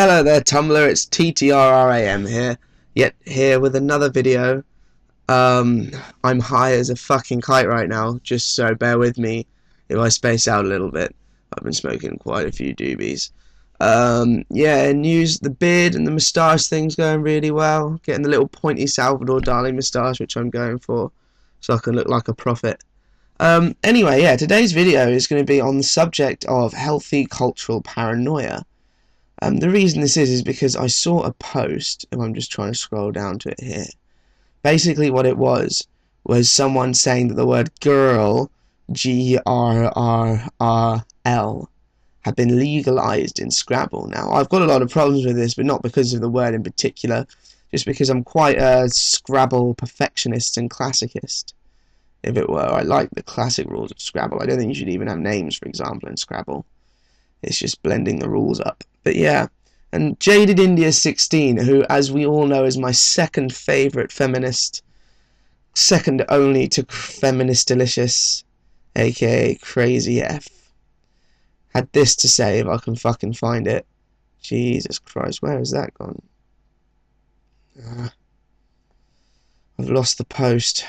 Hello there Tumblr, it's TTRRAM here, yet here with another video. I'm high as a fucking kite right now, just so bear with me if I space out a little bit. I've been smoking quite a few doobies. Yeah, news, the beard and the moustache thing's going really well. Getting the little pointy Salvador Dali moustache, which I'm going for, so I can look like a prophet. Anyway, yeah, today's video is going to be on the subject of healthy cultural paranoia. The reason this is because I saw a post, and I'm just trying to scroll down to it here. Basically what it was someone saying that the word girl, G-R-R-R-L, had been legalized in Scrabble. Now, I've got a lot of problems with this, but not because of the word in particular, just because I'm quite a Scrabble perfectionist and classicist, if it were. I like the classic rules of Scrabble. I don't think you should even have names, for example, in Scrabble. It's just blending the rules up. But yeah, and Jaded India 16, who, as we all know, is my second favourite feminist, second only to Feminist Delicious, aka Crazy F, had this to say, if I can fucking find it. Jesus Christ, where has that gone? I've lost the post.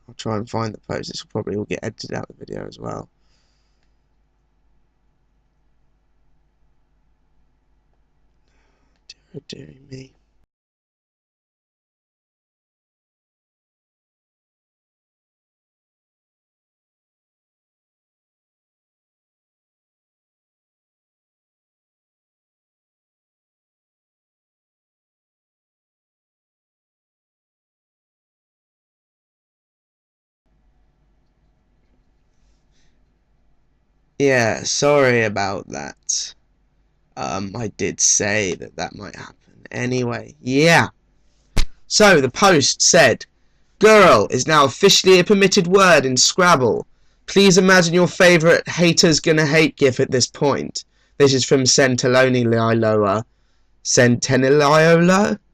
I'll try and find the post. This will probably all get edited out of the video as well. Dear me. Yeah, sorry about that. I did say that might happen. Anyway, yeah. So, the post said, girl is now officially a permitted word in Scrabble. Please imagine your favourite haters gonna hate gif at this point. This is from Centeniola. Cententiola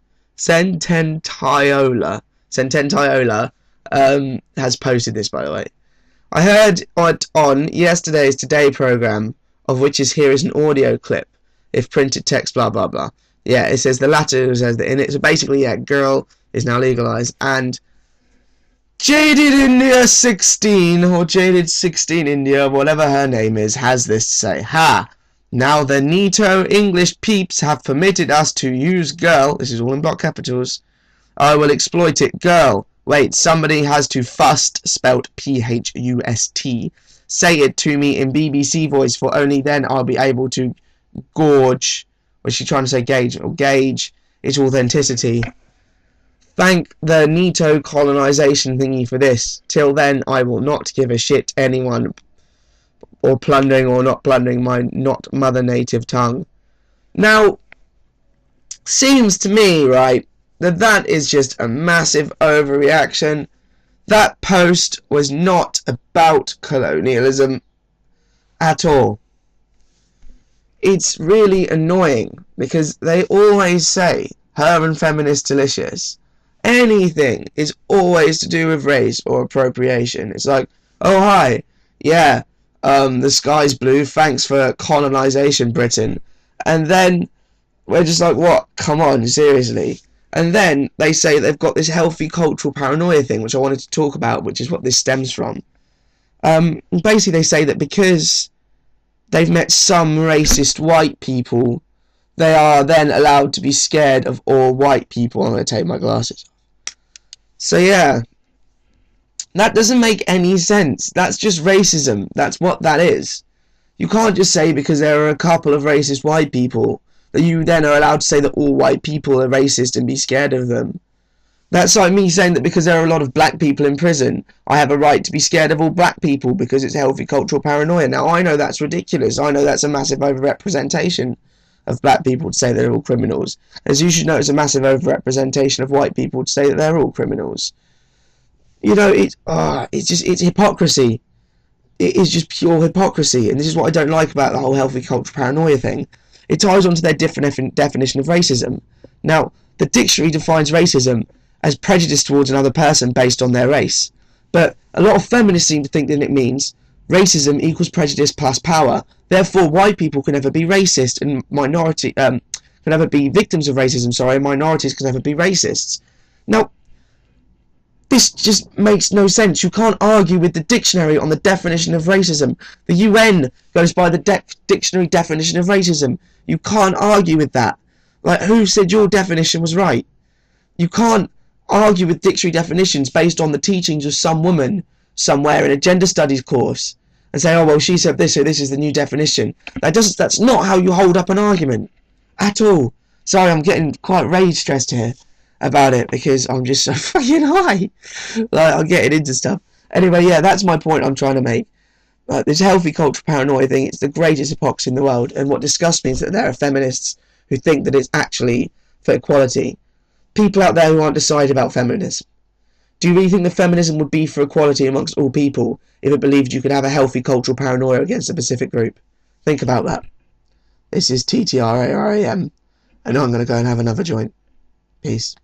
has posted this, by the way. I heard it on yesterday's Today programme, of which here is an audio clip. If printed text, blah blah blah. Yeah, it says the latter says that in it. So basically, yeah, girl is now legalized, and Jaded India 16 or Jaded 16 India, whatever her name is, has this to say. Ha! Now the neato English peeps have permitted us to use girl. This is all in block capitals. I will exploit it. Girl. Wait, somebody has to fust, spelt P-H-U-S-T. Say it to me in BBC voice, for only then I'll be able to gorge, was she trying to say gauge, or gauge its authenticity. Thank the neato colonization thingy for this. Till then, I will not give a shit anyone or plundering or not plundering my not mother native tongue. Now, seems to me, right, that is just a massive overreaction. That post was not about colonialism at all. It's really annoying because they always say, her and Feminist Delicious, anything is always to do with race or appropriation. It's like, oh hi, yeah, the sky's blue, thanks for colonization, Britain. And then we're just like, what? Come on, seriously. And then they say they've got this healthy cultural paranoia thing, which I wanted to talk about, which is what this stems from. Basically they say that because they've met some racist white people, they are then allowed to be scared of all white people. I'm going to take my glasses off. So yeah, that doesn't make any sense. That's just racism. That's what that is. You can't just say because there are a couple of racist white people that you then are allowed to say that all white people are racist and be scared of them. That's like me saying that because there are a lot of black people in prison, I have a right to be scared of all black people because it's healthy cultural paranoia. Now, I know that's ridiculous. I know that's a massive overrepresentation of black people to say they're all criminals. As you should know, it's a massive overrepresentation of white people to say that they're all criminals. You know, it's hypocrisy. It is just pure hypocrisy. And this is what I don't like about the whole healthy cultural paranoia thing. It ties onto their different definition of racism. Now, the dictionary defines racism as prejudice towards another person based on their race. But a lot of feminists seem to think that it means racism equals prejudice plus power. Therefore, white people can never be racist, and can never be victims of racism, and minorities can never be racists. Now, this just makes no sense. You can't argue with the dictionary on the definition of racism. The UN goes by the dictionary definition of racism. You can't argue with that. Like, who said your definition was right? You can't argue with dictionary definitions based on the teachings of some woman somewhere in a gender studies course and say, oh, well, she said this, so this is the new definition. That's not how you hold up an argument at all. Sorry, I'm getting quite rage stressed here about it because I'm just so fucking high. Like, I'm getting into stuff. Anyway, yeah, that's my point I'm trying to make. This healthy culture paranoia thing, it's the greatest hypocrisy in the world, and what disgusts me is that there are feminists who think that it's actually for equality. People out there who aren't decided about feminism. Do you really think that feminism would be for equality amongst all people if it believed you could have a healthy cultural paranoia against a specific group? Think about that. This is TTRRAM, and I'm going to go and have another joint. Peace.